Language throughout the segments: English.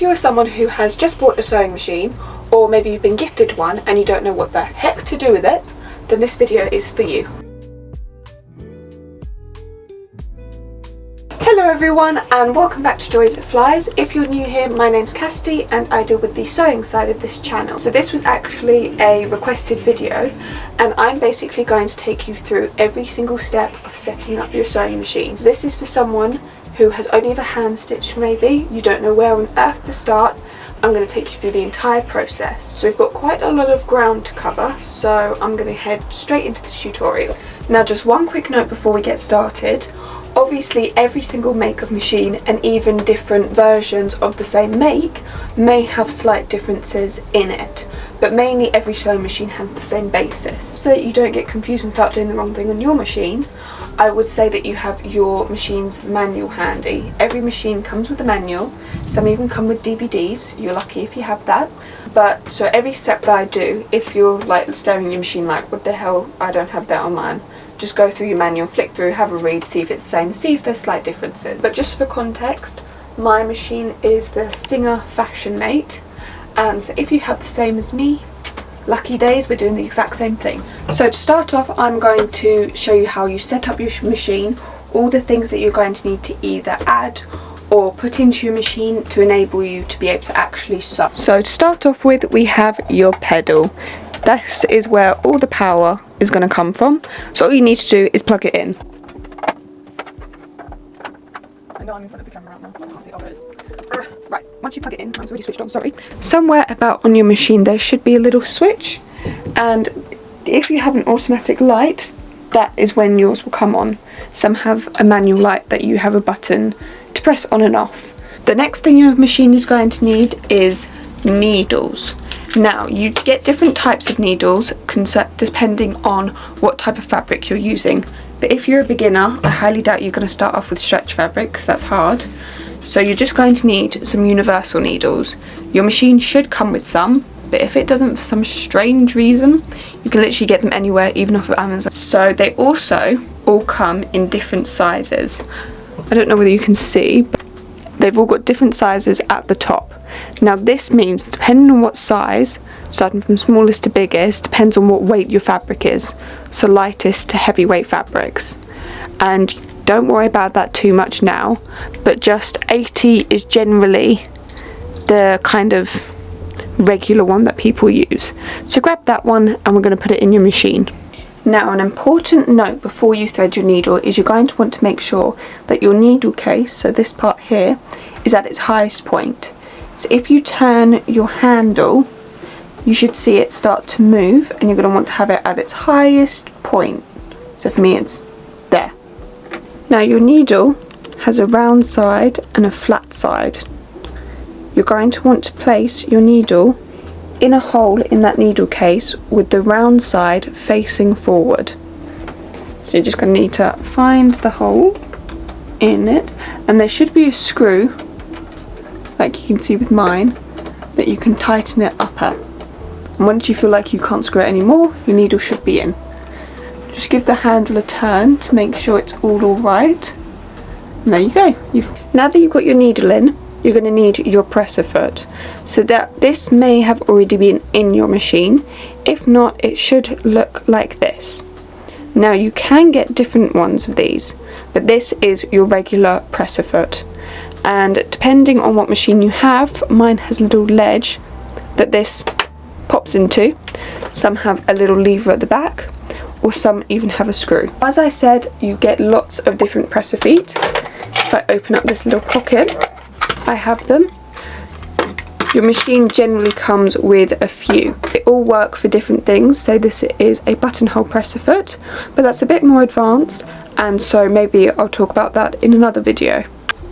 you're someone who has just bought a sewing machine, or maybe you've been gifted one and you don't know what the heck to do with it, then this video is for you. Hello everyone and welcome back to Joys That Flies. If you're new here, my name's Cassidy and I deal with the sewing side of this channel. So this was actually a requested video and I'm basically going to take you through every single step of setting up your sewing machine. This is for someone who has only ever hand stitched maybe, you don't know where on earth to start. I'm going to take you through the entire process. So we've got quite a lot of ground to cover, so I'm going to head straight into the tutorial. Now just one quick note before we get started. Obviously every single make of machine and even different versions of the same make may have slight differences in it, but mainly every sewing machine has the same basis. So that you don't get confused and start doing the wrong thing on your machine, I would say that you have your machine's manual handy. Every machine comes with a manual, some even come with DVDs, you're lucky if you have that. But so every step that I do, if you're like staring at your machine like, what the hell, I don't have that on mine, just go through your manual, flick through, have a read, see if it's the same, see if there's slight differences. But just for context, my machine is the Singer Fashion Mate, and so if you have the same as me, lucky days, we're doing the exact same thing. So to start off, I'm going to show you how you set up your machine, all the things that you're going to need to either add or put into your machine to enable you to be able to actually sew. So to start off with, we have your pedal. This is where all the power is going to come from. So all you need to do is plug it in. I know I'm in front of the camera right now. I can't see. Oh, there it is. Right, once you plug it in, I've already switched on, sorry. Somewhere about on your machine there should be a little switch, and if you have an automatic light, that is when yours will come on. Some have a manual light that you have a button to press on and off. The next thing your machine is going to need is needles. Now you get different types of needles depending on what type of fabric you're using, but if you're a beginner, I highly doubt you're going to start off with stretch fabric because that's hard. So you're just going to need some universal needles. Your machine should come with some, but if it doesn't for some strange reason, you can literally get them anywhere, even off of Amazon. So they also all come in different sizes. I don't know whether you can see, but they've all got different sizes at the top. Now this means, depending on what size, starting from smallest to biggest, depends on what weight your fabric is. So lightest to heavyweight fabrics. And don't worry about that too much now, but just 80 is generally the kind of regular one that people use. So grab that one and we're going to put it in your machine. Now an important note before you thread your needle is you're going to want to make sure that your needle case, so this part here, is at its highest point. So if you turn your handle, you should see it start to move and you're going to want to have it at its highest point. So for me it's there. Now your needle has a round side and a flat side. You're going to want to place your needle in a hole in that needle case with the round side facing forward. So you're just going to need to find the hole in it, and there should be a screw, like you can see with mine, that you can tighten it up at. And once you feel like you can't screw it anymore, your needle should be in. Just give the handle a turn to make sure it's all right. And there you go. Now that you've got your needle in, you're going to need your presser foot. So that this may have already been in your machine. If not, it should look like this. Now you can get different ones of these, but this is your regular presser foot. And depending on what machine you have, mine has a little ledge that this pops into. Some have a little lever at the back, or some even have a screw. As I said, you get lots of different presser feet. If I open up this little pocket, I have them. Your machine generally comes with a few. They all work for different things. So this is a buttonhole presser foot, but that's a bit more advanced, and so maybe I'll talk about that in another video.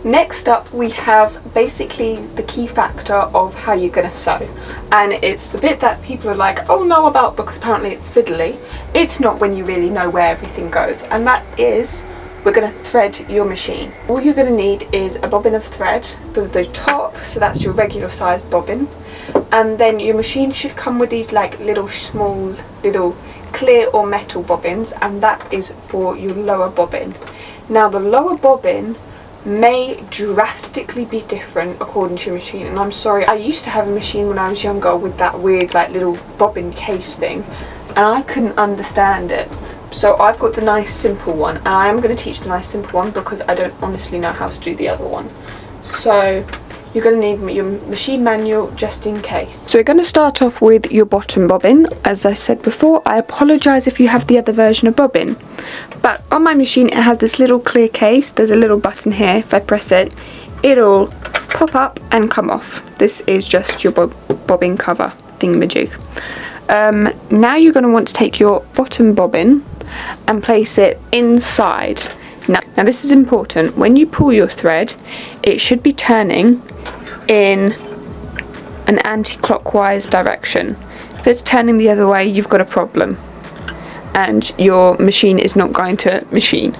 Next up we have basically the key factor of how you're going to sew, and it's the bit that people are like, oh no about, because apparently it's fiddly. It's not when you really know where everything goes, and that is we're going to thread your machine. All you're going to need is a bobbin of thread for the top, so that's your regular sized bobbin, and then your machine should come with these like little small little clear or metal bobbins, and that is for your lower bobbin. Now the lower bobbin may drastically be different according to your machine. And I'm sorry, I used to have a machine when I was younger with that weird like little bobbin case thing, and I couldn't understand it. So I've got the nice simple one, and I am going to teach the nice simple one because I don't honestly know how to do the other one. So you're going to need your machine manual just in case. So we're going to start off with your bottom bobbin. As I said before, I apologise if you have the other version of bobbin, but on my machine it has this little clear case. There's a little button here. If I press it, it'll pop up and come off. This is just your bobbin cover thingamajig. Now you're going to want to take your bottom bobbin and place it inside. Now this is important. When you pull your thread, it should be turning in an anti-clockwise direction. If it's turning the other way, you've got a problem and your machine is not going to machine.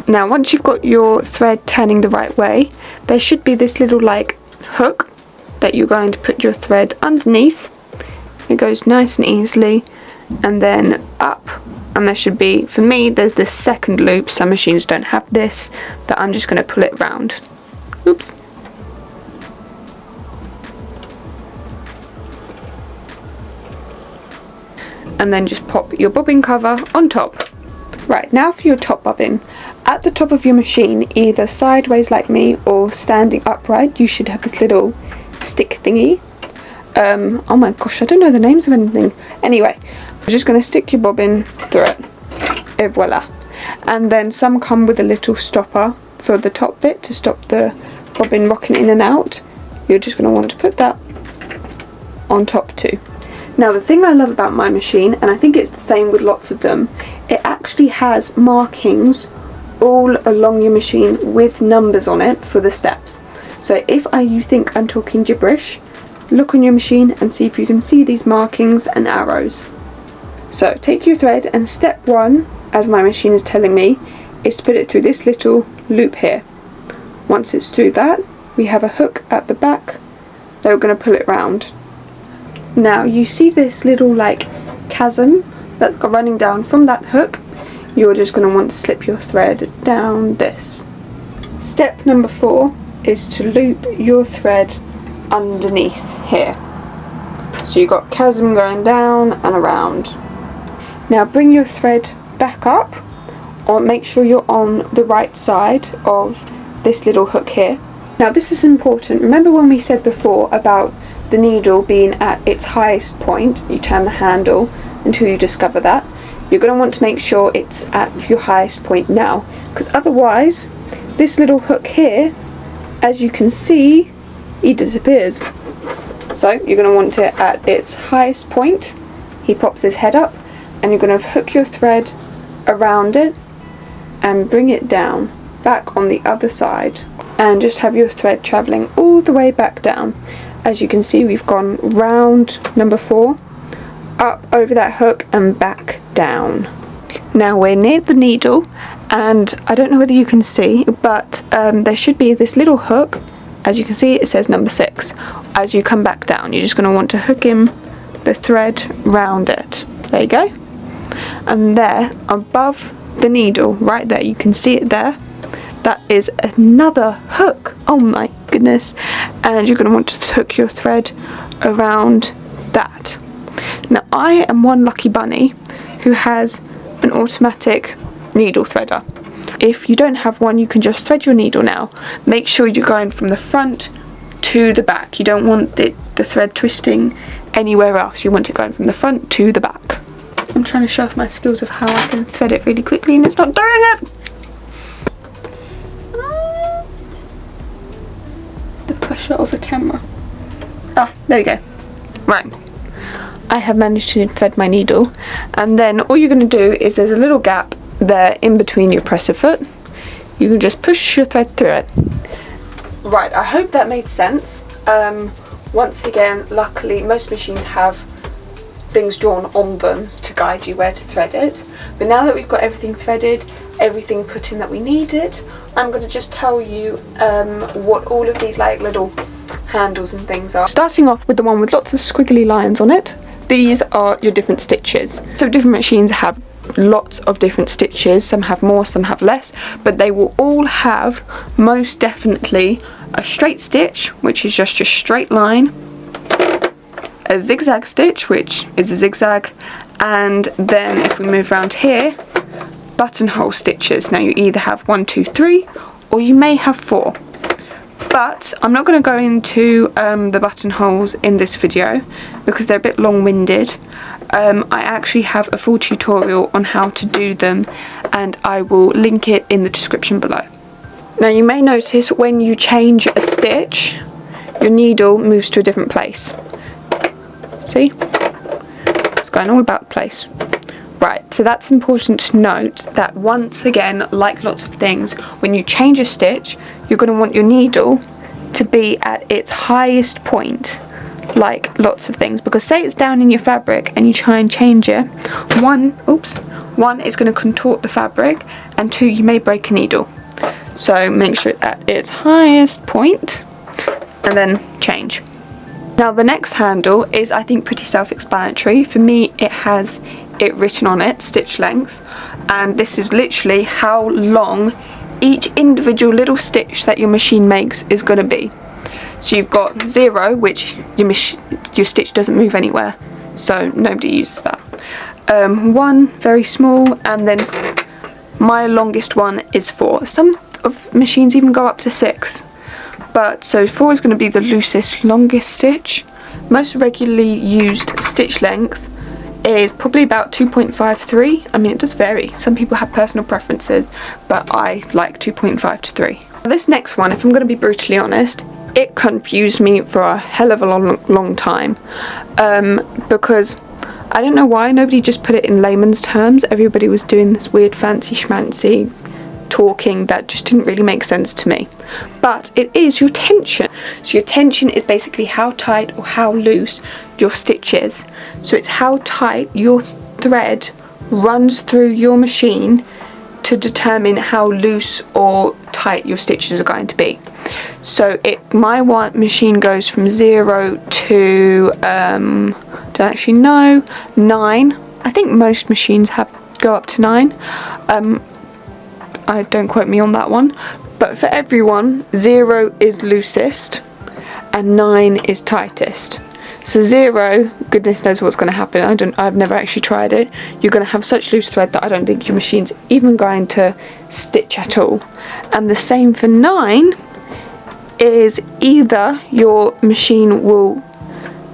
Now once you've got your thread turning the right way, there should be this little like hook that you're going to put your thread underneath. It goes nice and easily, and then up, and there should be, for me, there's this second loop. Some machines don't have this, that I'm just going to pull it round. Oops. And then just pop your bobbin cover on top. Right, now for your top bobbin. At the top of your machine, either sideways like me or standing upright, you should have this little stick thingy. Oh my gosh, I don't know the names of anything. Anyway, I'm just going to stick your bobbin through it. Et voila. And then some come with a little stopper for the top bit to stop the bobbin rocking in and out. You're just going to want to put that on top too. Now the thing I love about my machine, and I think it's the same with lots of them, it actually has markings all along your machine with numbers on it for the steps. So if you think I'm talking gibberish, look on your machine and see if you can see these markings and arrows. So take your thread, and step 1, as my machine is telling me, is to put it through this little loop here. Once it's through that, we have a hook at the back that we're going to pull it round. Now you see this little like chasm that's running down from that hook. You're just going to want to slip your thread down this. Step number 4 is to loop your thread underneath here. So you've got chasm going down and around. Now bring your thread back up, or make sure you're on the right side of this little hook here. Now this is important. Remember when we said before about the needle being at its highest point? You turn the handle until you discover that. You're going to want to make sure it's at your highest point now, because otherwise this little hook here, as you can see, he disappears. So you're going to want it at its highest point. He pops his head up, and you're going to hook your thread around it and bring it down back on the other side, and just have your thread travelling all the way back down. As you can see, we've gone round number 4, up over that hook and back down. Now we're near the needle, and I don't know whether you can see, but there should be this little hook. As you can see, it says number 6. As you come back down, you're just going to want to hook in the thread round it. There you go. And there, above the needle, right there, you can see it there. That is another hook. Oh my goodness. And you're going to want to hook your thread around that. Now, I am one lucky bunny who has an automatic needle threader. If you don't have one, you can just thread your needle now. Make sure you're going from the front to the back. You don't want the thread twisting anywhere else. You want it going from the front to the back. I'm trying to show off my skills of how I can thread it really quickly, and it's not doing it! The pressure of the camera. Ah, there we go. Right. I have managed to thread my needle, and then all you're going to do is there's a little gap there in between your presser foot. You can just push your thread through it. Right, I hope that made sense. Once again, luckily most machines have things drawn on them to guide you where to thread it, but now that we've got everything threaded, everything put in that we needed, I'm going to just tell you what all of these like little handles and things are. Starting off with the one with lots of squiggly lines on it. These are your different stitches. So different machines have lots of different stitches. Some have more, some have less, but they will all have most definitely a straight stitch, which is just a straight line, a zigzag stitch, which is a zigzag, and then if we move around here, buttonhole stitches. Now you either have 1, 2, 3, or you may have 4. But I'm not going to go into the buttonholes in this video because they're a bit long-winded. I actually have a full tutorial on how to do them, and I will link it in the description below. Now you may notice when you change a stitch, your needle moves to a different place. See? It's going all about the place. Right, so that's important to note that once again, like lots of things, when you change a stitch, you're going to want your needle to be at its highest point, like lots of things, because say it's down in your fabric and you try and change it, one is going to contort the fabric, and 2, you may break a needle. So make sure it's at its highest point and then change. Now the next handle is, I think, pretty self-explanatory. For me, it has it written on it, stitch length, and this is literally how long each individual little stitch that your machine makes is going to be. So you've got 0, which your stitch doesn't move anywhere, so nobody uses that. 1, very small, and then my longest one is 4. Some of machines even go up to 6, but so 4 is going to be the loosest, longest stitch. Most regularly used stitch length is probably about 2.53. I mean, it does vary. Some people have personal preferences, but I like 2.5 to 3. This next one, if I'm going to be brutally honest, it confused me for a hell of a long time, because I don't know why nobody just put it in layman's terms. Everybody was doing this weird fancy schmancy talking that just didn't really make sense to me. But it is your tension. So your tension is basically how tight or how loose your stitch is. So it's how tight your thread runs through your machine to determine how loose or tight your stitches are going to be. So my machine goes from 0 to don't actually know, 9. I think most machines go up to 9. Don't quote me on that one, but for everyone, 0 is loosest and 9 is tightest. So 0, goodness knows what's going to happen. I've never actually tried it. You're going to have such loose thread that I don't think your machine's even going to stitch at all. And the same for 9 is either your machine will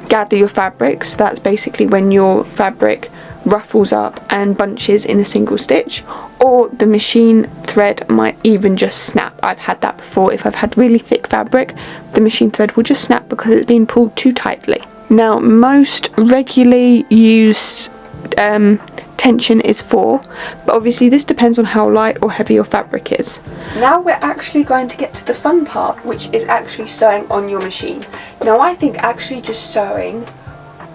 gather your fabric, so that's basically when your fabric ruffles up and bunches in a single stitch, or the machine thread might even just snap. I've had that before. If I've had really thick fabric, the machine thread will just snap because it's been pulled too tightly. Now most regularly used tension is 4, but obviously this depends on how light or heavy your fabric is. Now we're actually going to get to the fun part, which is actually sewing on your machine. Now I think actually just sewing,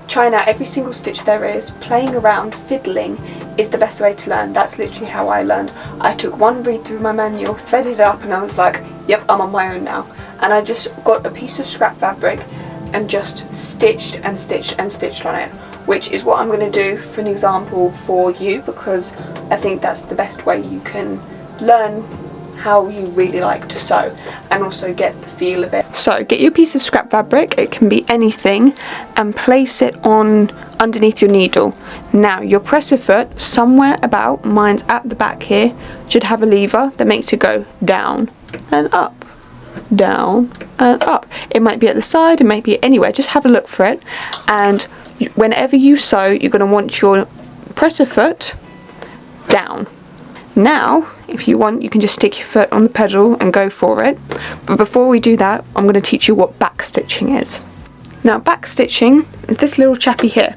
trying out every single stitch there is, playing around, fiddling, is the best way to learn. That's literally how I learned. I took one read through my manual, threaded it up, and I was like, yep, I'm on my own now. And I just got a piece of scrap fabric and just stitched and stitched and stitched on it, which is what I'm going to do for an example for you, because I think that's the best way you can learn how you really like to sew and also get the feel of it. So get your piece of scrap fabric, it can be anything, and place it on underneath your needle. Now your presser foot, somewhere about, mine's at the back here, should have a lever that makes it go down and up, down and up. It might be at the side, it might be anywhere, just have a look for it. And whenever you sew, you're going to want your presser foot down. Now if you want, you can just stick your foot on the pedal and go for it, but before we do that, I'm going to teach you what back stitching is. Now back stitching is this little chappy here.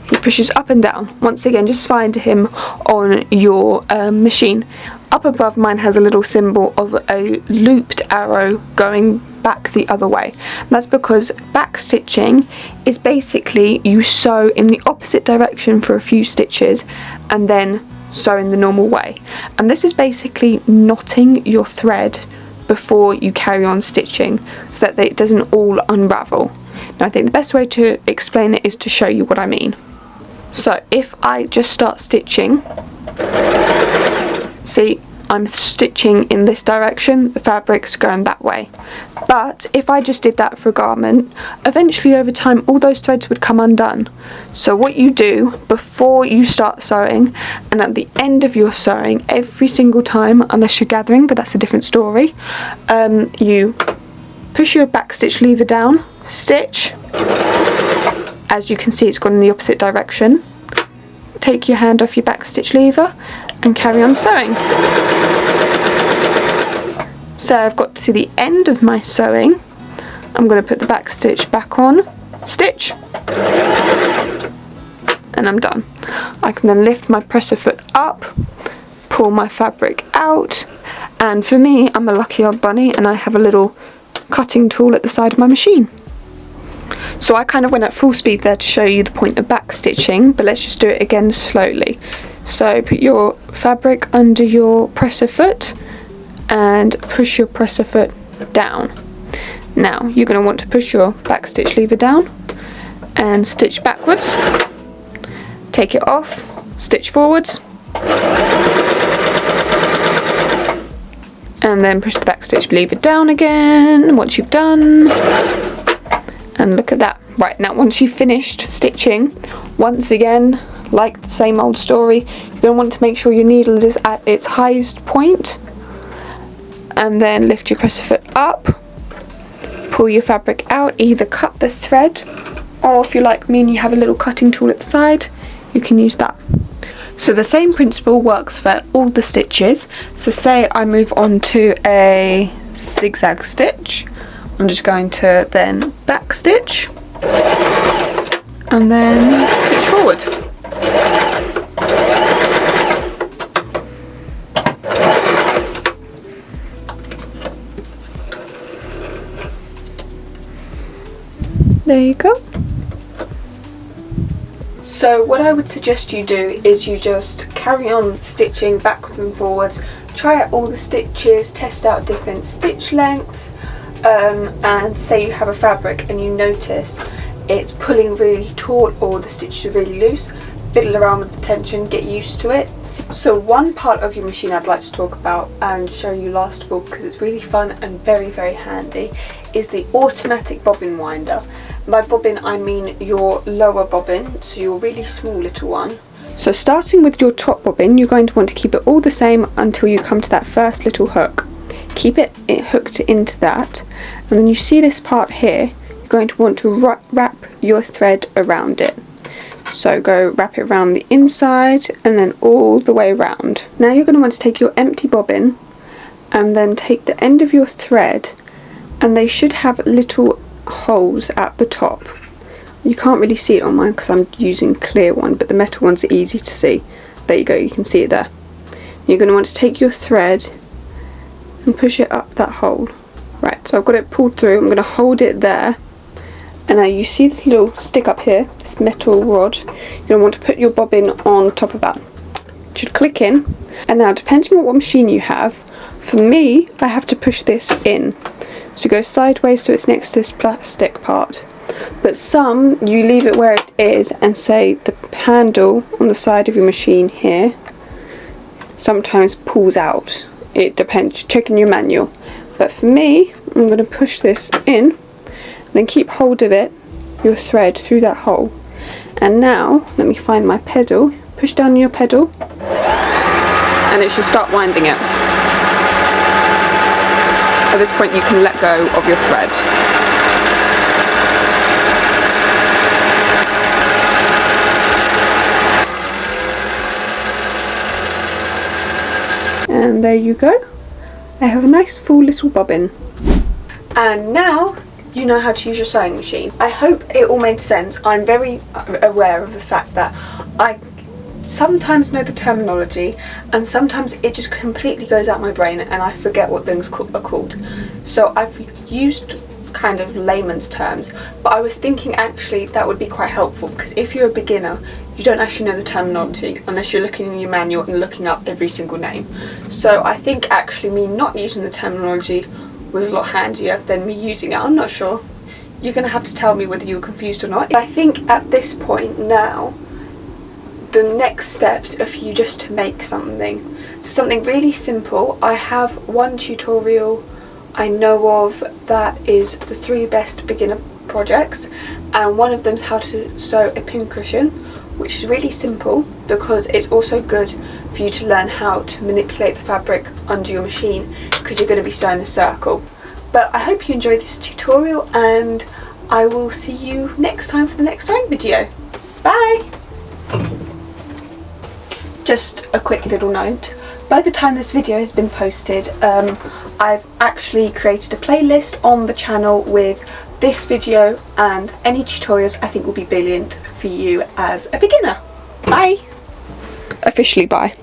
He pushes up and down. Once again, just find him on your machine. Up above, mine has a little symbol of a looped arrow going back the other way. And that's because back stitching is basically you sew in the opposite direction for a few stitches and then sew in the normal way. And this is basically knotting your thread before you carry on stitching so that it doesn't all unravel. Now I think the best way to explain it is to show you what I mean. So if I just start stitching, see, I'm stitching in this direction, the fabric's going that way. But if I just did that for a garment, eventually over time all those threads would come undone. So what you do before you start sewing and at the end of your sewing, every single time, unless you're gathering, but that's a different story, you push your back stitch lever down, stitch. As you can see, it's gone in the opposite direction. Take your hand off your back stitch lever and carry on sewing. So I've got to the end of my sewing. I'm going to put the back stitch back on, stitch, and I'm done. I can then lift my presser foot up, pull my fabric out, and for me, I'm a lucky old bunny and I have a little cutting tool at the side of my machine. So I kind of went at full speed there to show you the point of back stitching, but let's just do it again slowly. So put your fabric under your presser foot and push your presser foot down. Now you're going to want to push your back stitch lever down and stitch backwards, take it off, stitch forwards, and then push the back stitch lever down again once you've done. And look at that. Right, now once you've finished stitching, once again, like the same old story, you're going to want to make sure your needle is at its highest point, and then lift your presser foot up, pull your fabric out, either cut the thread, or if you're like me and you have a little cutting tool at the side, you can use that. So the same principle works for all the stitches. So say I move on to a zigzag stitch, I'm just going to then back stitch and then stitch forward. There you go. So what I would suggest you do is you just carry on stitching backwards and forwards, try out all the stitches, test out different stitch lengths, and say you have a fabric and you notice it's pulling really taut or the stitches are really loose, fiddle around with the tension, get used to it. So one part of your machine I'd like to talk about and show you last of all, because it's really fun and very handy, is the automatic bobbin winder. By bobbin I mean your lower bobbin, so your really small little one. So starting with your top bobbin, you're going to want to keep it all the same until you come to that first little hook. Keep it hooked into that, and then you see this part here, you're going to want to wrap your thread around it. So go wrap it around the inside and then all the way around. Now you're going to want to take your empty bobbin and then take the end of your thread, and they should have little holes at the top. You can't really see it on mine because I'm using clear one, but the metal ones are easy to see. There you go, you can see it there. You're going to want to take your thread and push it up that hole. Right, so I've got it pulled through, I'm going to hold it there, and now you see this little stick up here, this metal rod, you're going to want to put your bobbin on top of that. It should click in, and now depending on what machine you have, for me I have to push this in. So go sideways so it's next to this plastic part. But some, you leave it where it is and say the handle on the side of your machine here sometimes pulls out. It depends, check in your manual. But for me, I'm going to push this in, then keep hold of it, your thread through that hole. And now, let me find my pedal, push down your pedal, and it should start winding it. At this point you can let go of your thread. And there you go. I have a nice full little bobbin. And now you know how to use your sewing machine. I hope it all made sense. I'm very aware of the fact that I sometimes know the terminology and sometimes it just completely goes out my brain and I forget what things are called. So I've used kind of layman's terms, but I was thinking actually that would be quite helpful, because if you're a beginner you don't actually know the terminology unless you're looking in your manual and looking up every single name. So I think actually me not using the terminology was a lot handier than me using it. I'm not sure. You're going to have to tell me whether you were confused or not. I think at this point now the next steps are for you just to make something. So something really simple. I have one tutorial I know of that is the 3 best beginner projects, and one of them is how to sew a pin cushion, which is really simple because it's also good for you to learn how to manipulate the fabric under your machine, because you're going to be sewing a circle. But I hope you enjoyed this tutorial, and I will see you next time for the next sewing video. Bye! Just a quick little note. By the time this video has been posted, I've actually created a playlist on the channel with this video and any tutorials I think will be brilliant for you as a beginner. Bye! Officially bye.